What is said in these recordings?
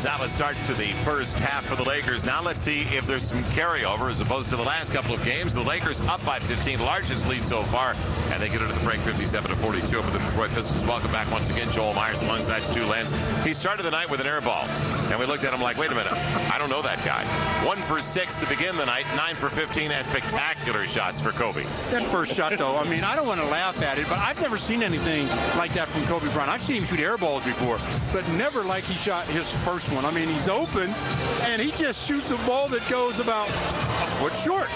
Solid start to the first half for the Lakers. Now let's see if there's some carryover as opposed to the last couple of games. The Lakers up by 15, largest lead so far, and they get into the break 57-42 over the Detroit Pistons. Welcome back once again, Joel Myers alongside Stu Lenz. He started the night with an air ball, and we looked at him like, wait a minute, I don't know that guy. 1 for 6 to begin the night, 9 for 15, and spectacular shots for Kobe. That first shot, though, I mean, I don't want to laugh at it, but I've never seen anything like that from Kobe Bryant. I've seen him shoot air balls before, but never like he shot his first one. I mean, he's open, and he just shoots a ball that goes about a foot short.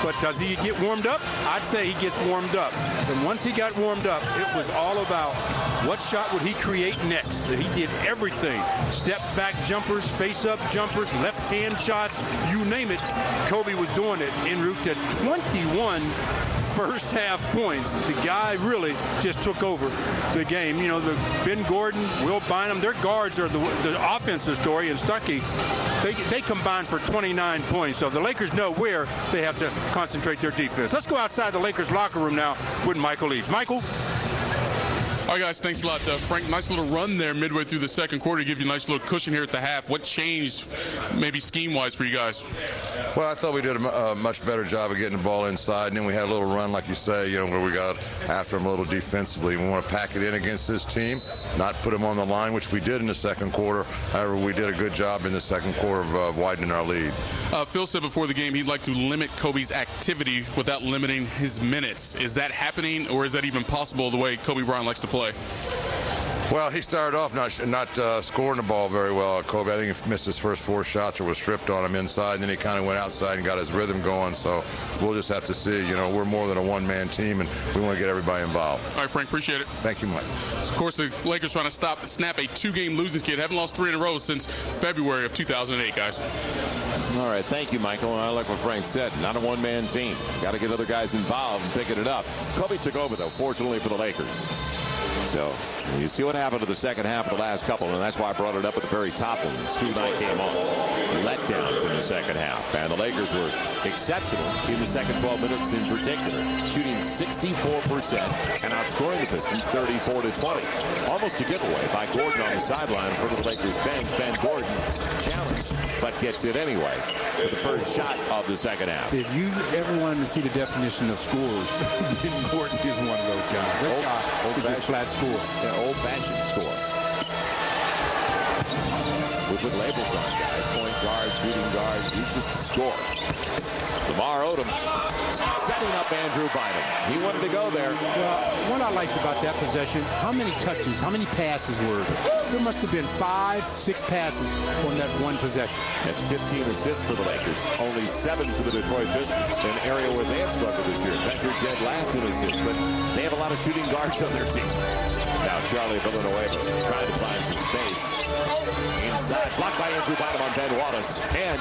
But does he get warmed up? I'd say he gets warmed up. And once he got warmed up, it was all about what shot would he create next. He did everything. Step back jumpers, face-up jumpers, left-hand shots, you name it. Kobe was doing it en route to 21 first half points. The guy really just took over the game. You know, the Ben Gordon, Will Bynum, their guards are the offensive story, and Stuckey, they combined for 29 points. So the Lakers know where they have to concentrate their defense. Let's go outside the Lakers locker room now with Michael Eaves. Michael? All right, guys, thanks a lot. Frank, nice little run there midway through the second quarter to give you a nice little cushion here at the half. What changed, maybe scheme-wise, for you guys? Well, I thought we did a much better job of getting the ball inside, and then we had a little run, like you say, you know, where we got after them a little defensively. We want to pack it in against this team, not put them on the line, which we did in the second quarter. However, we did a good job in the second quarter of widening our lead. Phil said before the game he'd like to limit Kobe's activity without limiting his minutes. Is that happening, or is that even possible the way Kobe Bryant likes to play? Well, he started off not scoring the ball very well, Kobe. I think he missed his first 4 shots or was stripped on him inside, and then he kind of went outside and got his rhythm going. So we'll just have to see. You know, we're more than a one-man team, and we want to get everybody involved. All right, Frank, appreciate it. Thank you, Mike. Of course, the Lakers trying to snap a 2-game losing skid. Haven't lost 3 in a row since February of 2008, guys. All right, thank you, Michael. And I like what Frank said. Not a one-man team. Got to get other guys involved and picking it up. Kobe took over, though, fortunately for the Lakers. So you see what happened to the second half of the last couple, and that's why I brought it up at the very top when Stu and I came on. Letdown from the second half, and the Lakers were exceptional in the second 12 minutes in particular, shooting 64% and outscoring the Pistons 34-20. Almost a giveaway by Gordon on the sideline in front of the Lakers bench. Ben Gordon challenged, but gets it anyway for the first shot of the second half. If you ever wanted to see the definition of scores, Ben Gordon is one of those guys. That guy is a flat score. Yeah, old-fashioned score. We put labels on guys. Point guard, shooting guard, reaches to score. Lamar Odom setting up Andrew Bynum. He wanted to go there. Well, what I liked about that possession, how many touches, how many passes were there? There must have been 5, 6 passes on that one possession. That's 15 assists for the Lakers. Only 7 for the Detroit Pistons. An area where they have struggled this year. Venture dead last in assists, but they have a lot of shooting guards on their team. Now Charlie Villanueva trying to find some space. Inside, blocked by Andrew Bynum on Ben Wallace. And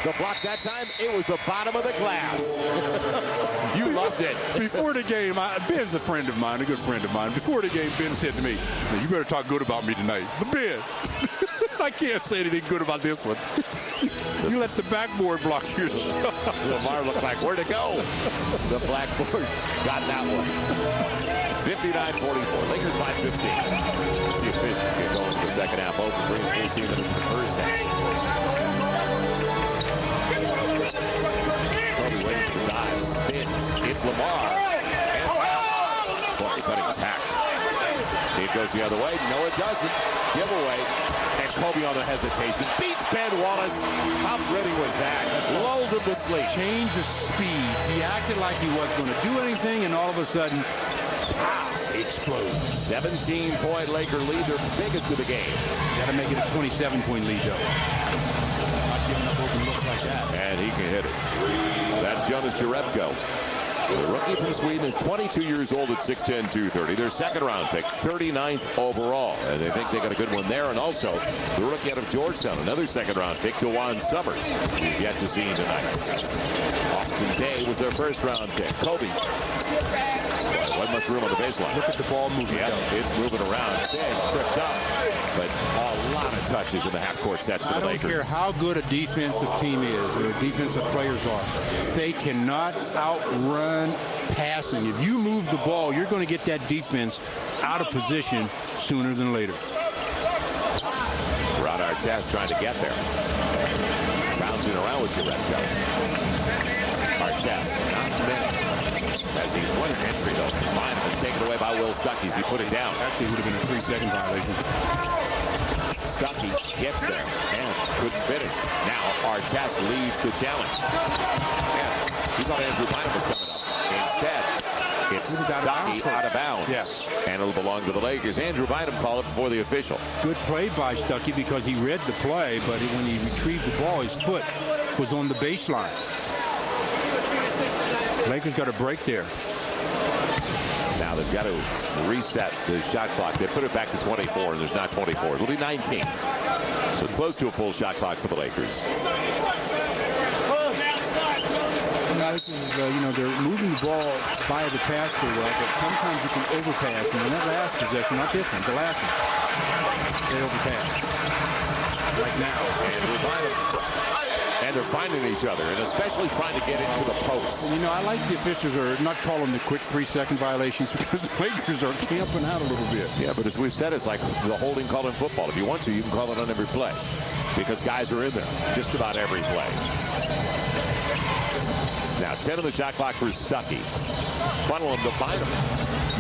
the block that time, it was the bottom of the glass. You loved it. Before the game, Ben's a friend of mine, a good friend of mine. Before the game, Ben said to me, you better talk good about me tonight. But Ben, I can't say anything good about this one. You let the backboard block your shot. Lamar looked like, where'd it go? The blackboard got that one. 59-44. Lakers by 15. Let's see if Pistons get going in the second half. Over 14 minutes in the first half. Kobe waiting for the dive. Spins. It's Lamar. And boy, he thought he was hacked. It goes the other way. No, it doesn't. Giveaway. And Kobe on the hesitation. Beats Ben Wallace. How pretty was that? Lulled him to sleep. Change of speed. He acted like he wasn't going to do anything, and all of a sudden, pow, explodes. 17-point Laker lead, their biggest of the game. Got to make it a 27-point lead, though. Not giving up open looks like that. And he can hit it. That's Jonas Jerebko. The rookie from Sweden is 22 years old at 6'10", 230. Their second-round pick, 39th overall. And they think they got a good one there. And also, the rookie out of Georgetown, another second-round pick, DeJuan Summers. We've yet to see him tonight. Austin Day was their first-round pick. Kobe. Wasn't much room on the baseline. Look at the ball moving. Yeah, it's moving around. It's tripped up. But a lot of touches in the half-court sets for the Lakers. I don't care how good a defensive team is, or defensive players are. They cannot outrun passing. If you move the ball, you're going to get that defense out of position sooner than later. Throughout our Artest trying to get there. Bouncing around with Jurecko. Artest, not minute. As he won an entry, though. Bynum is taken away by Will Stuckey as he put it down. Actually, it would have been a 3-second violation. Stuckey gets there and couldn't finish. Now Artest leads the challenge. And he thought Andrew Bynum was coming up. Instead, it's Stuckey out of bounds. Yes. And it'll belong to the Lakers. Andrew Bynum called it before the official. Good play by Stuckey because he read the play, but when he retrieved the ball, his foot was on the baseline. Lakers got a break there. Now they've got to reset the shot clock. They put it back to 24, and there's not 24. It'll be 19. So close to a full shot clock for the Lakers. They're moving the ball by the pass pretty well, but sometimes you can overpass. And in that last possession, not this one, the last one, they overpass. Like now. And they're finding each other, and especially trying to get into the post. I like the officials are not calling the quick 3-second violations because the Lakers are camping out a little bit. Yeah, but as we've said, it's like the holding call in football. If you want to, you can call it on every play because guys are in there just about every play. Now 10 on the shot clock for Stuckey. Funnel him to Bynum.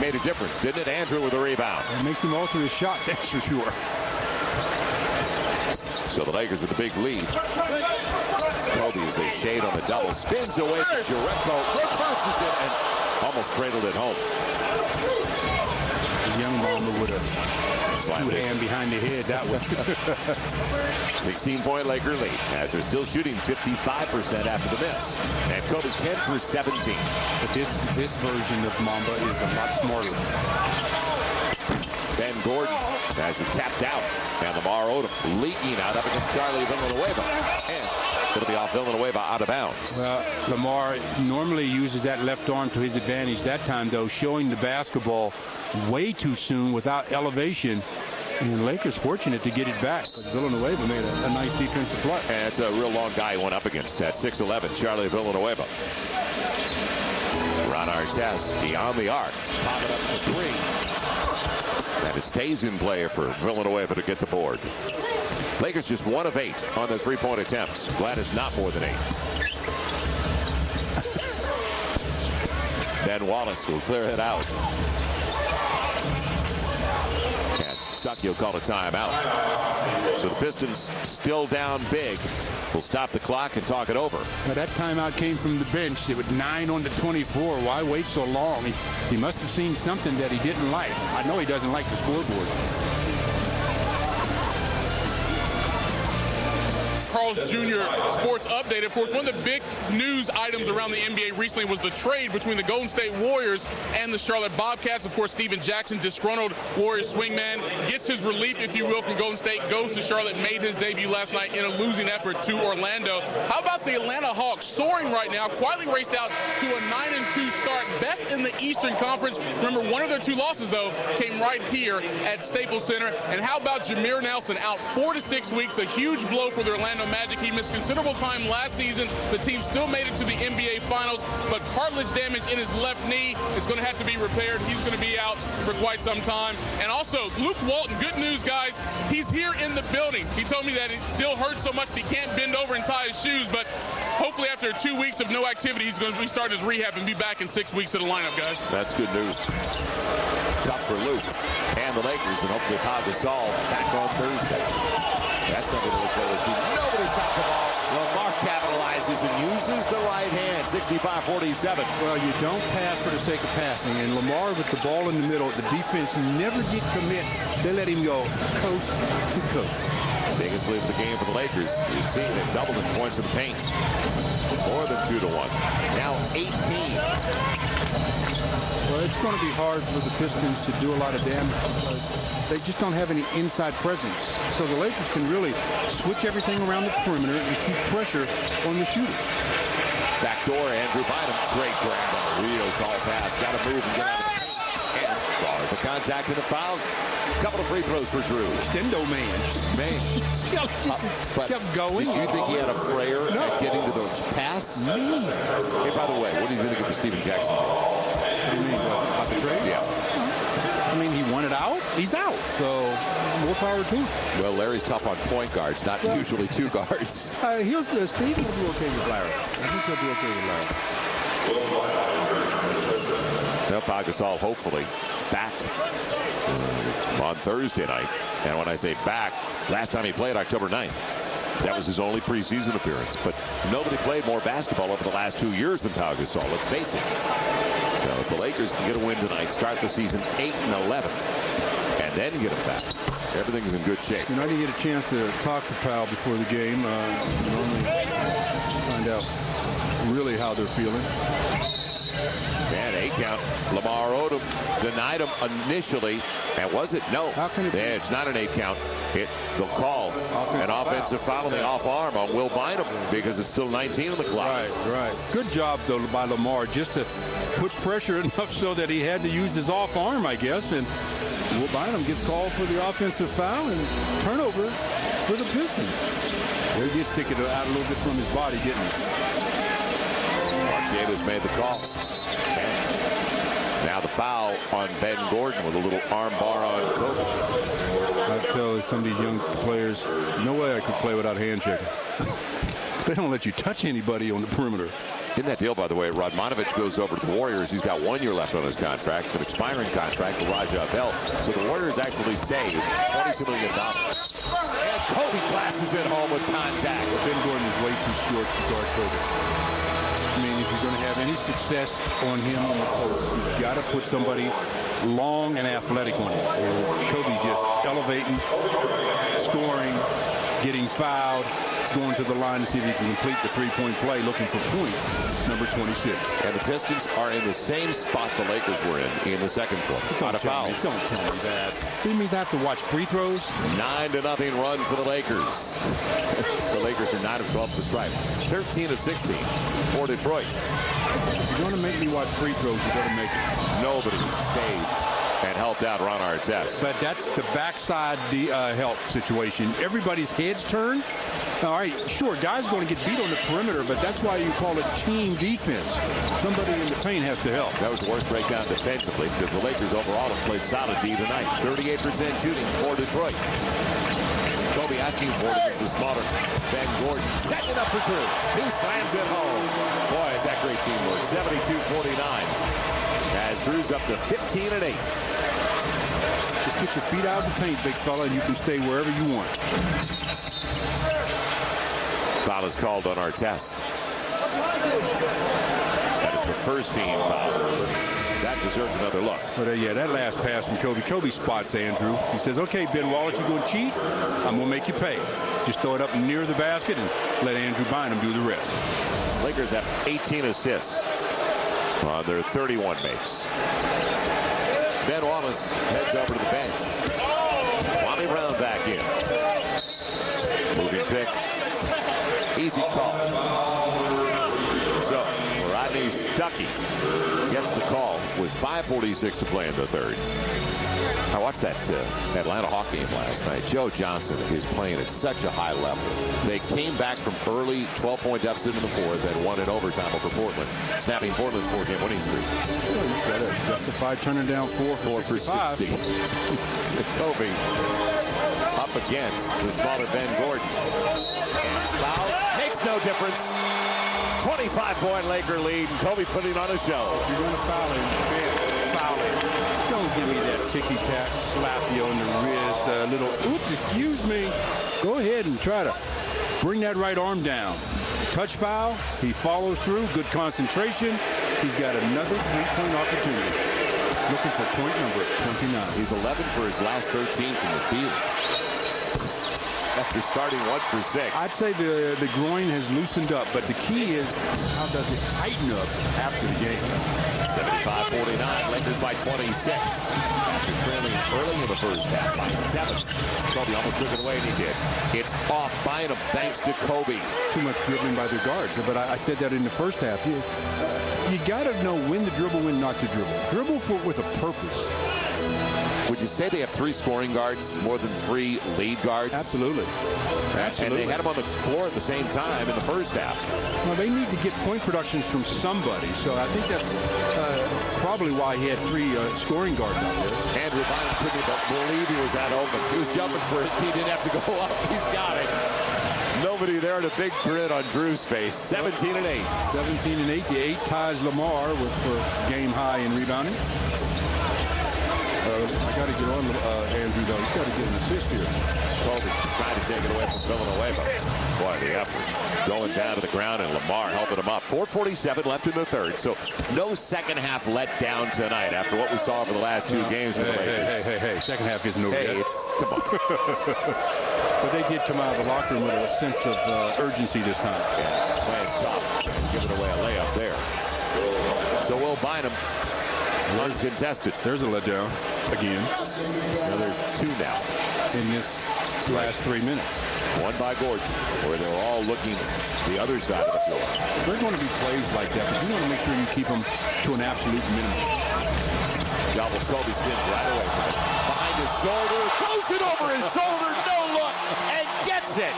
Made a difference, didn't it? Andrew with a rebound. It makes him alter his shot, that's for sure. So the Lakers with the big lead. Kobe as they shade on the double. Spins away from Jurecko. Reverses it and almost cradled it home. The young Mamba with a two-hand behind the head. That was 16-point Laker lead as they're still shooting 55% after the miss. And Kobe 10 for 17. But this version of Mamba is a lot smarter. Ben Gordon has it tapped out. And Lamar Odom leaking out up against Charlie Villanueva. And it'll be off Villanueva out of bounds. Well, Lamar normally uses that left arm to his advantage. That time, though, showing the basketball way too soon without elevation. And Lakers fortunate to get it back because Villanueva made a nice defensive play. And it's a real long guy he went up against at 6'11", Charlie Villanueva. Ron Artest beyond the arc. Pop it up to 3. And it stays in play for Villanueva to get the board. Lakers just 1 of 8 on the three-point attempts. Glad it's not more than 8. Ben Wallace will clear it out. And Stuckey will call a timeout. So the Pistons still down big. We'll stop the clock and talk it over. Well, that timeout came from the bench. It was 9 on the 24. Why wait so long? He must have seen something that he didn't like. I know he doesn't like the scoreboard. Carl's Jr. Sports Update. Of course, one of the big news items around the NBA recently was the trade between the Golden State Warriors and the Charlotte Bobcats. Of course, Steven Jackson, disgruntled Warriors swingman, gets his relief, if you will, from Golden State, goes to Charlotte, made his debut last night in a losing effort to Orlando. How about the Atlanta Hawks soaring right now, quietly raced out to a 9-2 start, best in the Eastern Conference. Remember, one of their 2 losses, though, came right here at Staples Center. And how about Jameer Nelson out 4 to 6 weeks, a huge blow for the Orlando Magic. He missed considerable time last season. The team still made it to the NBA Finals, but cartilage damage in his left knee is going to have to be repaired. He's going to be out for quite some time. And also, Luke Walton, good news, guys. He's here in the building. He told me that it still hurts so much he can't bend over and tie his shoes, but hopefully after 2 weeks of no activity, he's going to restart his rehab and be back in 6 weeks of the lineup, guys. That's good news. Tough for Luke and the Lakers, and hopefully Pau Gasol back on Thursday. That's something to look forward to. Nobody stops the ball. Lamar capitalizes and uses the right hand. 65-47. Well, you don't pass for the sake of passing. And Lamar with the ball in the middle, the defense never get commit. They let him go coast to coast. Biggest lead of the game for the Lakers. You've seen it doubled in points in the paint. More than 2 to 1. Now 18. Well, it's going to be hard for the Pistons to do a lot of damage because they just don't have any inside presence. So the Lakers can really switch everything around the perimeter and keep pressure on the shooters. Backdoor, Andrew Bynum. Great grab on a real tall pass. Got to move and get out of the paint. And the contact and the foul. Couple of free throws for Drew. Stendo man. But kept going. Did you think he had a prayer at getting to the pass? No. Hey, by the way, what are you going to get to Steven Jackson? What do you mean? About the trade? Yeah. I mean, he wanted out, he's out. So more power to him. Well, Larry's tough on point guards, not usually two guards. Steve will do okay with Larry. I think he'll do okay with Larry. Now, Pau Gasol hopefully back on Thursday night. And when I say back, last time he played October 9th. That was his only preseason appearance. But nobody played more basketball over the last 2 years than Pau Gasol, let's face it. So if the Lakers can get a win tonight, start the season 8-11, and then get him back, everything's in good shape. I didn't get a chance to talk to Pau before the game. Normally find out really how they're feeling. And 8 count. Lamar Odom denied him initially. And was it? No. How can it be? It's not an 8 count. They'll call an offensive foul on the off arm on Will Bynum because it's still 19 on the clock. Right. Good job, though, by Lamar, just to put pressure enough so that he had to use his off arm, I guess. And Will Bynum gets called for the offensive foul and turnover for the Pistons. He did stick it out a little bit from his body, didn't he? Davis made the call. Now the foul on Ben Gordon with a little arm bar on Kobe. I tell some of these young players, no way I could play without hand checking. They don't let you touch anybody on the perimeter. In that deal, by the way, Radmanovic goes over to the Warriors. He's got 1 year left on his contract, an expiring contract for Raja Bell. So the Warriors actually saved $22 million. And Kobe classes it home with contact. Ben Gordon is way too short to guard Kobe. I mean, if you're going to have any success on him on the post, you've got to put somebody long and athletic on him. Kobe just elevating, scoring, getting fouled, going to the line to see if he can complete the three-point play, looking for point number 26. And the Pistons are in the same spot the Lakers were in the second quarter. Don't tell me that. It means I have to watch free throws. 9-0 run for the Lakers. The Lakers are 9 of 12 to strike. 13 of 16 for Detroit. If you're going to make me watch free throws, you got to make it. Nobody stayed and helped out Ron Artest. But that's the backside help situation. Everybody's heads turn. All right, sure, guys going to get beat on the perimeter, but that's why you call it team defense. Somebody in the paint has to help. That was the worst breakdown defensively because the Lakers overall have played solid D tonight. 38% shooting for Detroit. Kobe asking for it against the smaller Ben Gordon. Setting it up for Drew. He slams it home. Boy, is that great teamwork. 72-49. As Drew's up to 15 and 8. Just get your feet out of the paint, big fella, and you can stay wherever you want. Foul is called on Artest. That is the first team foul. That deserves another look. But yeah, that last pass from Kobe. Kobe spots Andrew. He says, okay, Ben Wallace, you're going to cheat? I'm going to make you pay. Just throw it up near the basket and let Andrew Bynum do the rest. Lakers have 18 assists on their 31 makes. Ben Wallace heads over to the bench. Kwame Brown back in. Moving pick. Easy call. So Rodney Stuckey gets the call with 5:46 to play in the third. I watched that Atlanta Hawk game last night. Joe Johnson is playing at such a high level. They came back from early 12-point deficit in the fourth and won in overtime over Portland, snapping Portland's 4-game winning streak. Well, he's got to justify turning down 4 for 60. Kobe up against the smaller Ben Gordon. Foul makes no difference. 25-point Laker lead, and Kobe putting on a show. If you're going to foul him, foul him. Don't give me that ticky-tack, slap you on the wrist, a little, oops, excuse me. Go ahead and try to bring that right arm down. Touch foul, he follows through, good concentration. He's got another three-point opportunity. Looking for point number 29. He's 11 for his last 13 from the field. After starting 1 for 6. I'd say the groin has loosened up, but the key is how does it tighten up after the game? 75-49, Lakers by 26. After trailing early in the first half by 7. Kobe almost took it away, and he did. It's off Bynum thanks to Kobe. Too much dribbling by the guards, but I said that in the first half. You got to know when to dribble, when not to dribble. Dribble with a purpose. Would you say they have 3 scoring guards, more than 3 lead guards? Absolutely. And they had them on the floor at the same time in the first half. Well, they need to get point productions from somebody. So I think that's probably why he had 3 scoring guards out there. Andrew Bynum couldn't believe he was that open. He was jumping for it. He didn't have to go up. He's got it. Nobody there, and a big grin on Drew's face. 17 and 8. 17 and 8. The 8 ties Lamar for game high in rebounding. I got to get on Andrew, though. He's got to get an assist here. Kobe trying to take it away from Villanueva. Boy, the effort going down to the ground, and Lamar helping him up. 4:47 left in the third, so no second half let down tonight after what we saw over the last 2 games for the Lakers. Hey, second half isn't over yet. Come on. But they did come out of the locker room with a sense of urgency this time. Yeah, playing tough, giving away a layup there. So Will Bynum, uncontested. There's a letdown again. Now there's 2 now in this last 3 minutes. One by Gordon, where they're all looking the other side of the floor. There are going to be plays like that, but you want to make sure you keep them to an absolute minimum. Doubles Kobe spins right away from it. Behind his shoulder, throws it over his shoulder, no look, and gets it.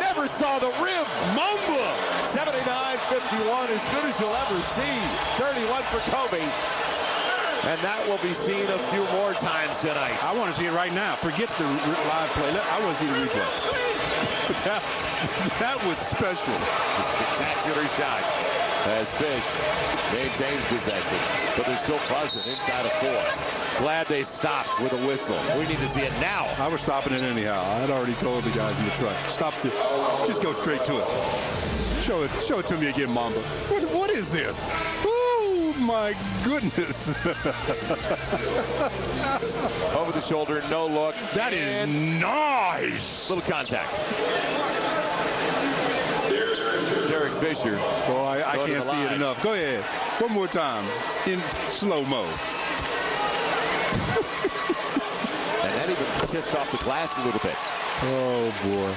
Never saw the rim. Mamba. 79-51, as good as you'll ever see. 31 for Kobe. And that will be seen a few more times tonight. I want to see it right now. Forget the live play. I want to see the replay. that was special. A spectacular shot as Fish maintains possession. But they're still buzzing inside of 4. Glad they stopped with a whistle. We need to see it now. I was stopping it anyhow. I had already told the guys in the truck, stop it. Just go straight to it. Show it to me again, Mamba. What is this? Oh, my goodness. Over the shoulder, no look. That is nice. Little contact. Derek Fisher. Boy, I can't see it enough. Go ahead. One more time in slow-mo. And that even kissed off the glass a little bit. Oh, boy.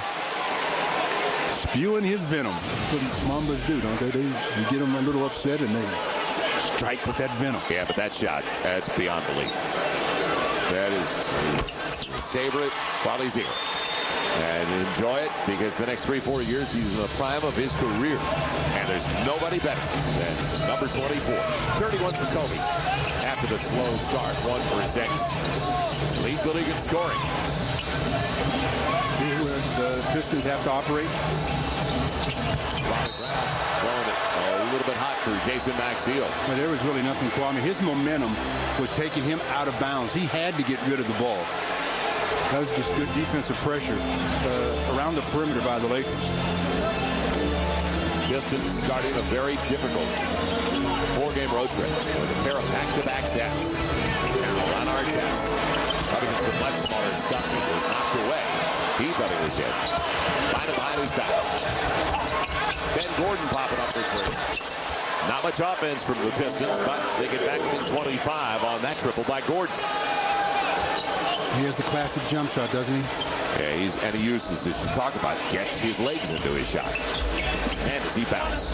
Spewing his venom. That's what Mambas do, don't they? You get them a little upset and they strike with that venom. Yeah, but that shot, that's beyond belief. That is, savor it while he's here. And enjoy it, because the next 3-4 years he's in the prime of his career. And there's nobody better than number 24. 31 for Kobe. After the slow start, 1 for 6. Leads the league in scoring. See where the Pistons have to operate. Bobby Brown throwing it a little bit hot for Jason Maxiell. Well, there was really nothing, Kwame. His momentum was taking him out of bounds. He had to get rid of the ball. That was just good defensive pressure around the perimeter by the Lakers. Pistons starting a very difficult 4-game road trip with a pair of back-to-back sets. Now on our test, up against the much smaller Stuckey, was knocked away. He thought he was hit. Bynum behind his back. Ben Gordon popping up for 3. Not much offense from the Pistons, but they get back within 25 on that triple by Gordon. He has the classic jump shot, doesn't he? Yeah, he uses this. You talk about gets his legs into his shot. And does he bounce?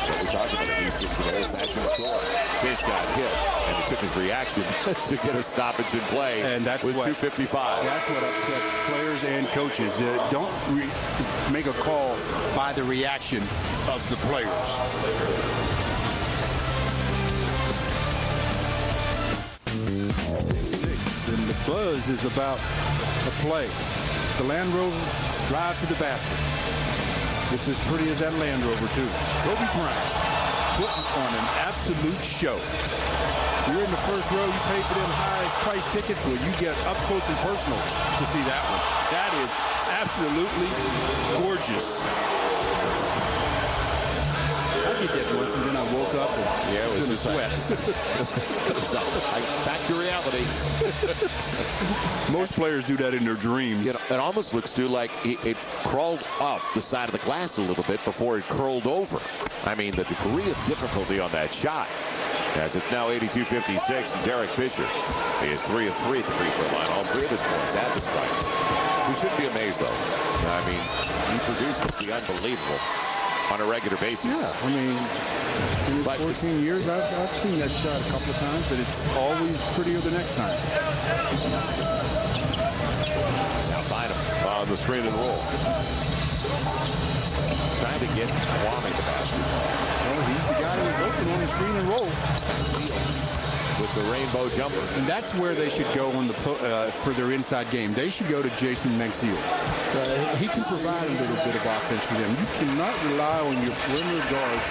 What we talked about, he's just an old-fashioned scorer. Fish got hit, and it took his reaction to get a stoppage in play. And that's with 2:55. That's what upsets players and coaches. Don't make a call by the reaction of the players. And the buzz is about a play. The Land Rover drive to the basket. It's as pretty as that Land Rover, too. Kobe Bryant putting on an absolute show. You're in the first row. You pay for them high price tickets. Well, you get up close and personal to see that one. That is absolutely gorgeous. I did that once, and then I woke up and it was in a just sweat. Back to reality. Most players do that in their dreams. You know, it almost looks, too, like it crawled up the side of the glass a little bit before it curled over. I mean, the degree of difficulty on that shot. As it's now 82-56, and Derek Fisher is 3 of 3 at the free-throw line. All 3 of his points at the strike. We shouldn't be amazed, though. I mean, he produces the unbelievable on a regular basis. Yeah, I mean, in his 14 years, I've seen that shot a couple of times, but it's always prettier the next time. Now Bynum on the screen and roll. trying to get Kwame the basketball. Well, he's the guy who's open on the screen and roll. With the rainbow jumper. And that's where they should go on the for their inside game. They should go to Jason Mexiel. He can provide a little bit of offense for them. You cannot rely on your perimeter guards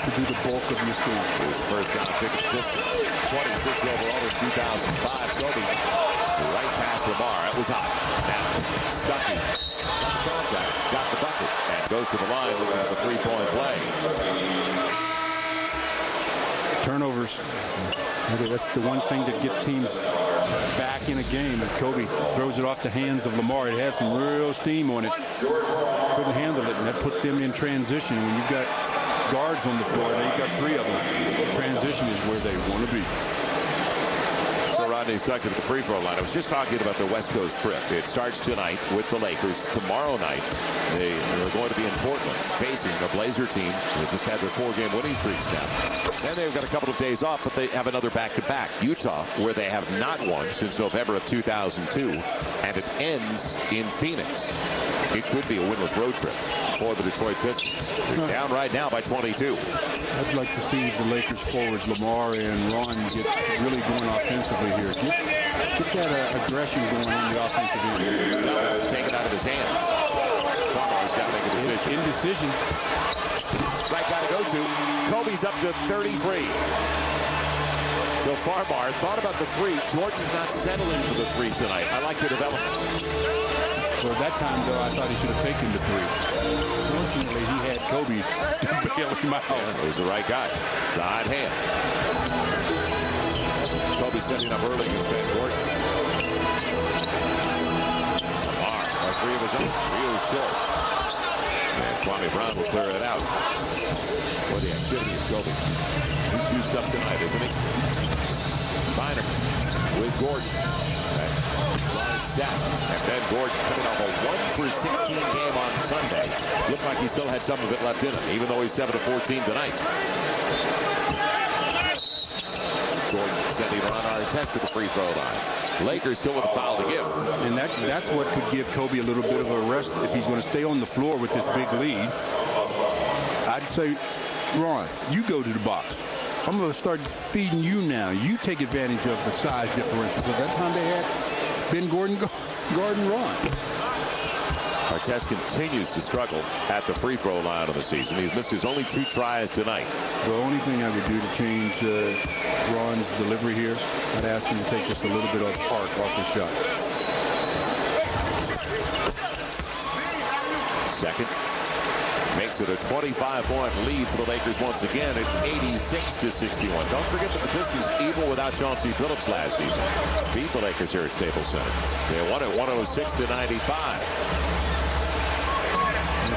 to do the bulk of your scoring. It was the first round pick of the Pistons. 26 overall in 2005. Kobe right past Lamar. That was hot. Now, Stuckey got the contact, got the bucket, and goes to the line with a three-point play. Turnovers. That's the one thing that gets teams back in a game. If Kobe throws it off the hands of Lamar, it had some real steam on it. Couldn't handle it, and that put them in transition. When you've got guards on the floor, and you've got three of them, transition is where they want to be. So Rodney's tucked into the free throw line. I was just talking about the West Coast trip. It starts tonight with the Lakers. Tomorrow night, they are going to be in Portland facing a Blazer team that just had their 4-game winning streak snapped. Then they've got a couple of days off, but they have another back-to-back. Utah, where they have not won since November of 2002, and it ends in Phoenix. It could be a winless road trip for the Detroit Pistons. They're down right now by 22. I'd like to see the Lakers forwards, Lamar and Ron, get really going offensively here. Get that aggression going on the offensive end. Take it out of his hands. Farmer's got to make a decision. Indecision. Right guy to go to. Kobe's up to 33. So Farmar thought about the three. Jordan's not settling for the three tonight. I like the development. Well, at that time, though, I thought he should have taken the three. Fortunately, he had Kobe to bail him out. It was the right guy. The hot hand. Kobe setting up early with Ben Gordon. Lamar, a three of his own. Real short. And Kwame Brown will clear it out. Boy, the activity of Kobe. He's juiced up tonight, isn't he? Bynum with Gordon. Line set. And then Gordon coming off a 1-for-16 game on Sunday. Looked like he still had some of it left in him, even though he's 7-14 tonight. Gordon sending Ron Artest to the free throw line. Lakers still with a foul to give. And that's what could give Kobe a little bit of a rest if he's going to stay on the floor with this big lead. I'd say, Ron, you go to the box. I'm going to start feeding you now. You take advantage of the size differential. Because that time they had Ben Gordon guarding Ron. Artest continues to struggle at the free throw line of the season. He's missed his only 2 tries tonight. The only thing I would do to change Ron's delivery here, I'd ask him to take just a little bit of arc off his shot. Second. Makes it a 25-point lead for the Lakers once again at 86-61. Don't forget that the Pistons, even without Chauncey Billups last season, beat the Lakers here at Staples Center. They won at 106-95.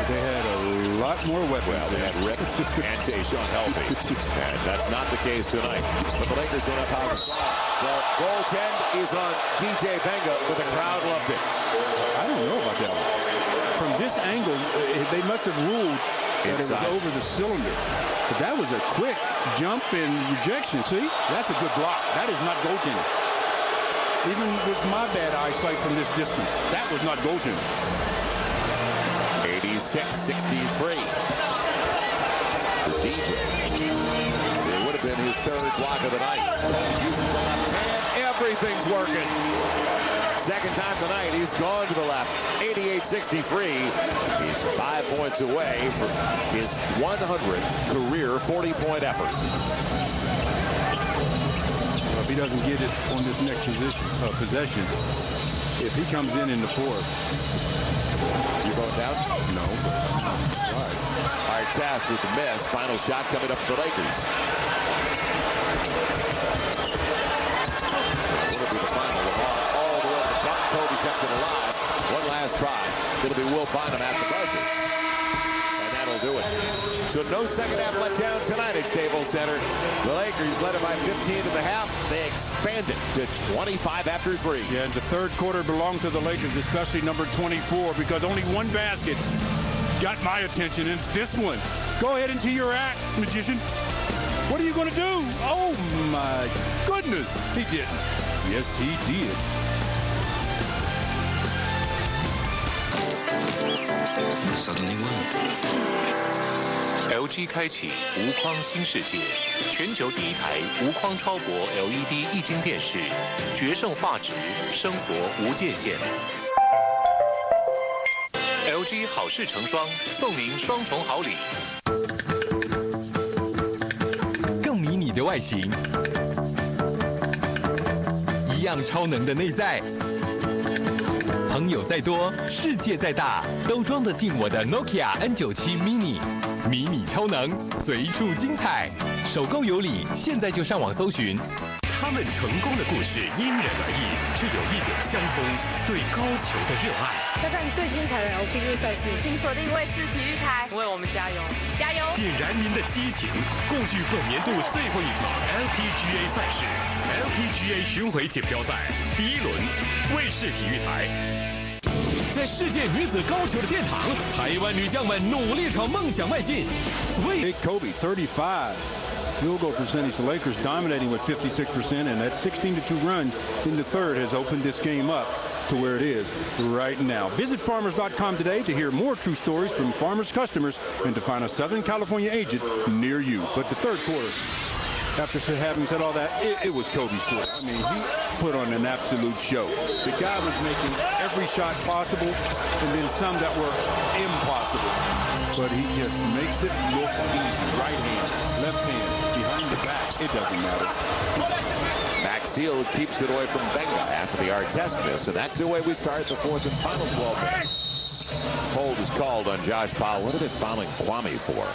They had a lot more weapons. Well, they had Rip and Tayshaun healthy. And that's not the case tonight. But the Lakers don't have power to stop. The goaltend is on DJ Benga, but the crowd loved it. I don't know about that one. From this angle, they must have ruled that it was over the cylinder. But that was a quick jump and rejection. See? That's a good block. That is not goaltending. Even with my bad eyesight from this distance, that was not goaltending. 86-63. For DJ. It would have been his 3rd block of the night. Using the left hand. Everything's working. Second time tonight, he's gone to the left. 88-63. He's 5 points away from his 100th career 40-point effort. Well, if he doesn't get it on this next possession, if he comes in the 4th. You going down? No. All right, Task with the miss. Final shot coming up for the Lakers. Will it be the final? Lamar all the way to the top. Kobe kept it alive. One last try. It'll be Will Bynum at the buzzer. And that'll do it. So no second half let down tonight at Staples Center. The Lakers led it by 15 at the half. They expanded to 25 after 3. Yeah, and the 3rd quarter belonged to the Lakers, especially number 24, because only one basket got my attention, and it's this one. Go ahead into your act, magician. What are you going to do? Oh, my goodness. He didn't. Yes, he did. suddenly weren't.LG 开启无框新世界，全球第一台无框超薄 LED 液晶电视，决胜画质，生活无界限。LG 好事成双，送您双重好礼。更迷你的外形，一样超能的内在。朋友再多，世界再大，都装得进我的 Nokia N97 Mini。迷你超能，随处精彩，首购有礼，现在就上网搜寻。他们成功的故事因人而异，却有一点相通，对高球的热爱。要看最精彩的 LPG 赛事，请锁定卫视体育台，为我们加油，加油！点燃您的激情，共聚本年度最后一场 LPGA 赛事 ，LPGA 巡回锦标赛第一轮，卫视体育台。在世界女子高球的殿堂，台湾女将们努力朝梦想迈进。Big Kobe, 35. Field goal percentage, the Lakers dominating with 56%, and that 16-2 run in the third has opened this game up to where it is right now. Visit farmers.com today to hear more true stories from farmers' customers and to find a Southern California agent near you. But the third quarter, after having said all that, it was Kobe's quarter. I mean, he put on an absolute show. The guy was making every shot possible and then some that were impossible. But he just makes it look easy. Right hand, left hand, behind the back, it doesn't matter. Maxiel keeps it away from Benga after the Artest miss, and that's the way we start the fourth and final 12 minutes. Hold is called on Josh Powell. What are they fouling Kwame for?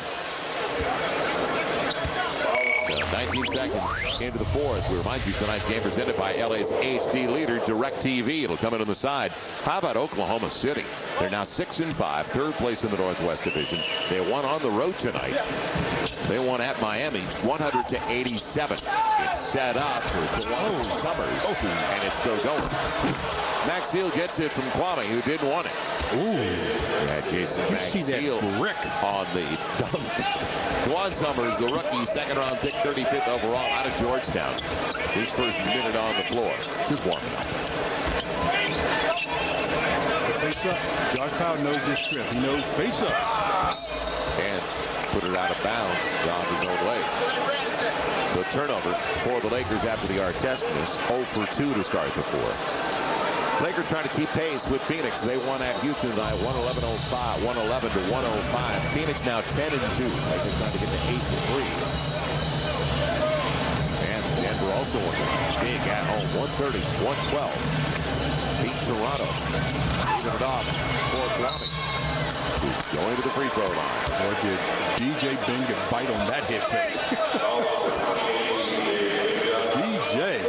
19 seconds into the fourth. We remind you tonight's game presented by LA's HD leader, DirecTV. It'll come in on the side. How about Oklahoma City? They're now 6-5, third place in the Northwest Division. They won on the road tonight. They won at Miami, 100-87. It's set up for Summers, and it's still going. Maxiel gets it from Kwame, who didn't want it. Ooh. Yeah, Jason Maxiel on the dunk. Juan Summers, the rookie, second-round pick, 35th overall, out of Georgetown. His first minute on the floor. Just warming up. Face up. Josh Powell knows his strength. He knows face up. And put it out of bounds off his own leg. So turnover for the Lakers after the Artest miss. 0 for 2 to start the fourth. Lakers trying to keep pace with Phoenix. They won at Houston tonight, 111-105. Phoenix now 10-2. Lakers trying to get to 8-3. And Denver also won big at home, 130-112. Beat Toronto. Leaving it off for Kwame, who's going to the free throw line. Or did DJ Benga bite on that hit fake? DJ.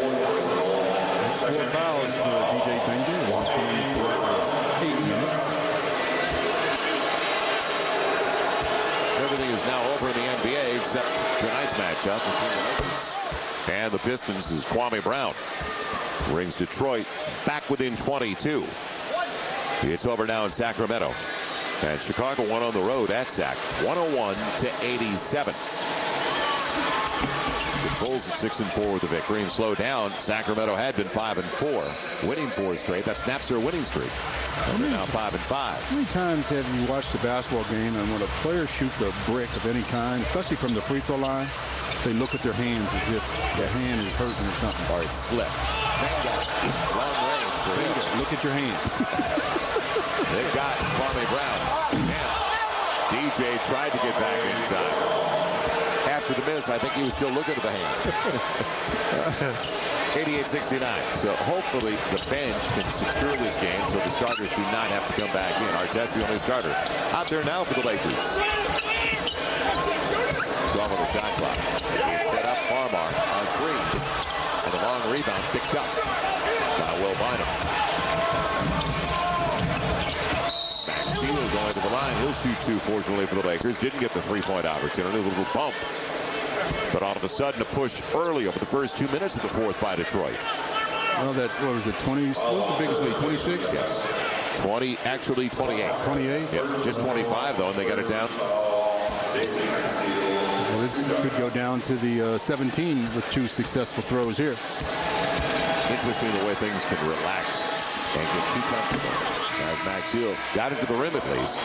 4 fouls for DJ Benga. Walked in for 8 minutes. Everything is now over in the NBA except tonight's matchup between the Lakers and the Pistons is Kwame Brown. Brings Detroit back within 22. It's over now in Sacramento. And Chicago won on the road at Sac, 101-87. The Bulls at 6-4 with the victory and slow down. Sacramento had been 5-4, winning 4 straight. That snaps their winning streak. They're now 5-5. How many times have you watched a basketball game and when a player shoots a brick of any kind, especially from the free throw line, they look at their hands as if their hand is hurting or something. Or it's slipped. Long range for him. Look at your hand. They've got Kwame Brown. Yeah. DJ tried to get back in time. After the miss, I think he was still looking at the hand. 88-69. So hopefully the bench can secure this game so the starters do not have to come back in. Artest, the only starter. Out there now for the Lakers. 12 on the shot clock. It's set up Farmar on 3. And the long rebound picked up by Will Bynum. Maxiel going to the line. He'll shoot 2, fortunately, for the Lakers. Didn't get the three-point opportunity. A little bump. But all of a sudden, a push early over the first 2 minutes of the fourth by Detroit. Well, that, what was it, 20? What was the biggest lead, 26? Yes. 20, actually 28. 28? Yep, just 25, though, and they got it down. Well, this could go down to the 17 with 2 successful throws here. Interesting the way things can relax and get too comfortable. As Max Hill got into the rim at least.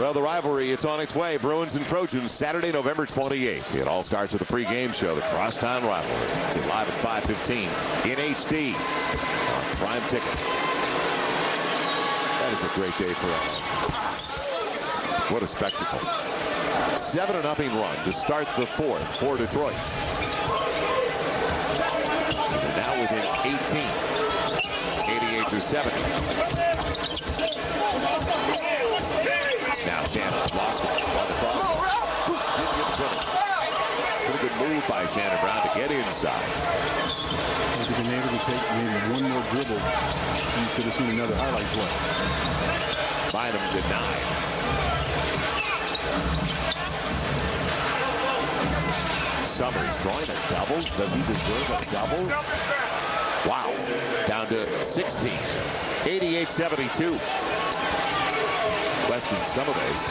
Well, the rivalry, it's on its way. Bruins and Trojans, Saturday, November 28th. It all starts with the pregame show, the Crosstown Rivalry. Get live at 5:15 in HD on Prime Ticket. That is a great day for us. What a spectacle. 7-0 run to start the fourth for Detroit. So they're now within 18. 88-70. Now Shannon lost it on the cross. Pretty good move by Shannon Brown to get inside. If you've been able to take maybe one more dribble, you could have seen another highlight play. Bynum denied. Summers drawing a double. Does he deserve a double? Wow. Down to 16. 88-72. Weston Summerdays.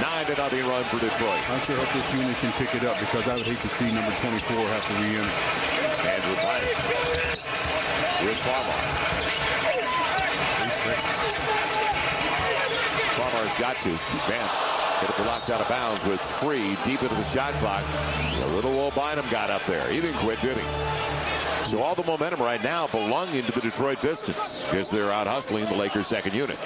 9-0 run for Detroit. I sure hope this unit can pick it up because I would hate to see number 24 have to re-enter. Andrew Bynum with Farmar. Farmar's got to. Van get it blocked out of bounds with 3 deep into the shot clock. A little old Bynum got up there. He didn't quit, did he? So all the momentum right now belonging to the Detroit Pistons because they're out hustling the Lakers' second unit.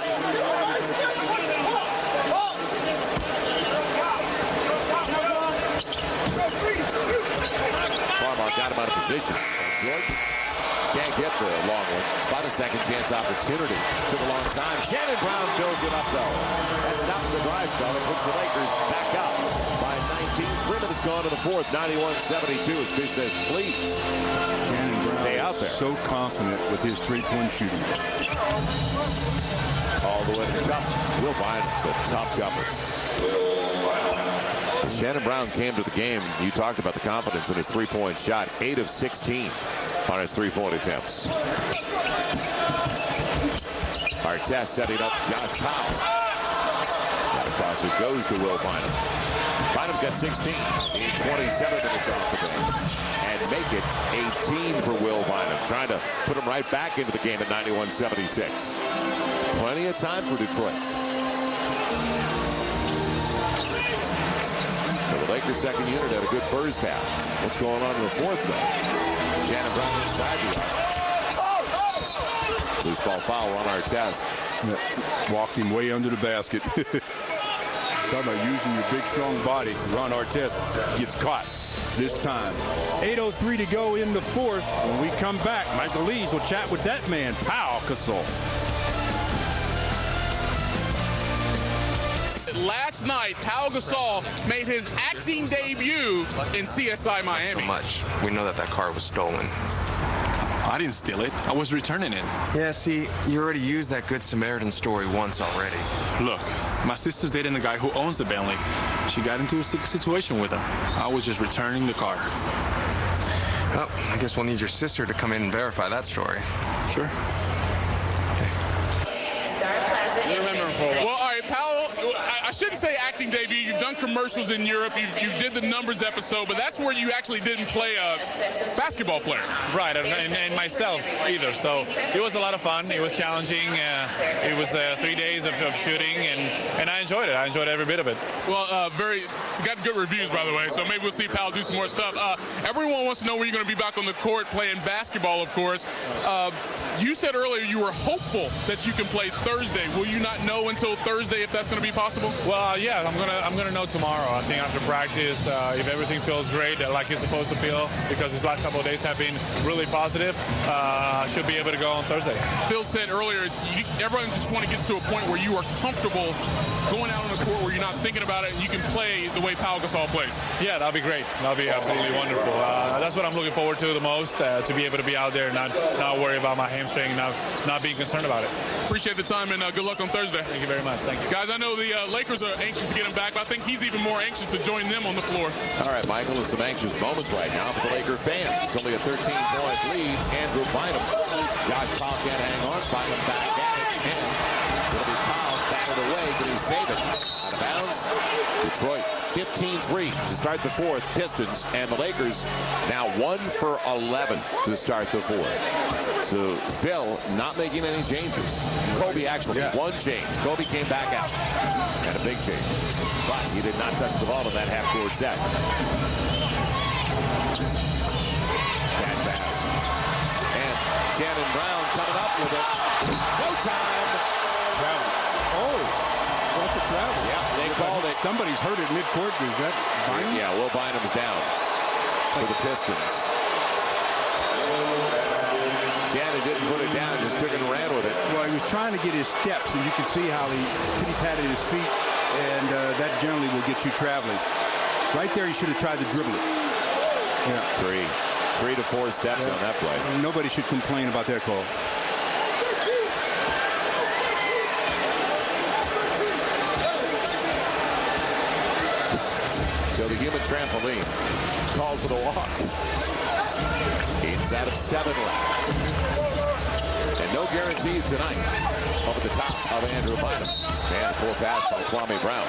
Farmar got him out of position. Jordan can't get the long one. About a second chance opportunity. Took a long time. Shannon Brown fills it up though. That stops the dry spell and puts the Lakers back up by 19. 3 minutes gone in the fourth. 91-72 as Fish says, please. Shannon Brown stay out there. So confident with his three-point shooting. All the way to the cup. Will Bynum's a tough cover. Shannon Brown came to the game. You talked about the confidence in his three-point shot. 8 of 16 on his three-point attempts. Artest setting up Josh Powell. That across it goes to Will Bynum. Bynum's got 16 in 27 minutes off the bench. And make it 18 for Will Bynum. Trying to put him right back into the game at 91-76. Plenty of time for Detroit. So the Lakers' second unit had a good first half. What's going on in the fourth, though? Shannon Brown inside the arc. Loose ball foul on Artest. Walked him way under the basket. Talking about using your big, strong body. Ron Artest gets caught this time. 8:03 to go in the fourth. When we come back, Michael Lees will chat with that man, Pau Gasol. Last night, Pau Gasol made his acting debut in CSI Miami. Not so much. We know that car was stolen. I didn't steal it. I was returning it. Yeah, see, you already used that Good Samaritan story once already. Look, my sister's dating the guy who owns the Bentley. She got into a situation with him. I was just returning the car. Well, I guess we'll need your sister to come in and verify that story. Sure. Well, all right, Powell, I shouldn't say acting debut. You've done commercials in Europe. You did the Numbers episode, but that's where you actually didn't play a basketball player. Right, and myself either. So it was a lot of fun. It was challenging. It was 3 days of shooting, and I enjoyed it. I enjoyed every bit of it. Well, got good reviews, by the way, so maybe we'll see Powell do some more stuff. Everyone wants to know when you're going to be back on the court playing basketball, of course. You said earlier you were hopeful that you can play Thursday. Will you not know until Thursday if that's going to be possible? Well, yeah, I'm gonna know tomorrow. I think after practice, if everything feels great, like it's supposed to feel, because these last couple of days have been really positive, I should be able to go on Thursday. Phil said earlier, everyone just want to get to a point where you are comfortable going out on the court where you're not thinking about it and you can play the way Pau Gasol plays. Yeah, that'll be great. That'll be absolutely wonderful. That's what I'm looking forward to the most, to be able to be out there and not worry about my hamstring, not being concerned about it. Appreciate the time and good luck on Thursday. Thank you very much. Thank you. Guys, I know the Lakers are anxious to get him back, but I think he's even more anxious to join them on the floor. All right, Michael, it's some anxious moments right now for the Laker fans. It's only a 13-point lead. Andrew Bynum. Josh Powell can't hang on. Bynum back at it. And it'll be Powell batted away. Can he save it? Out of bounds. Detroit 15-3 to start the fourth. Pistons and the Lakers now 1 for 11 to start the fourth. So Phil not making any changes. Kobe actually one change. Kobe came back out. And a big change. But he did not touch the ball in that half-court set. Bad pass. And Shannon Brown coming up with it. No time. Travel. Oh, what the travel? Yeah, they called it. Somebody's hurt at midcourt. Is that Bynum? Yeah, Will Bynum's down for the Pistons. Shannon didn't put it down, just took it and ran with it. Well, he was trying to get his steps, and you can see how he patted his feet, and that generally will get you traveling. Right there, you should have tried to dribble it. Yeah. 3 to 4 steps on that play. Nobody should complain about that call. So the human trampoline called for the walk. Inside of 7 left. And no guarantees tonight. Over the top of Andrew Bynum. And full pass by Kwame Brown.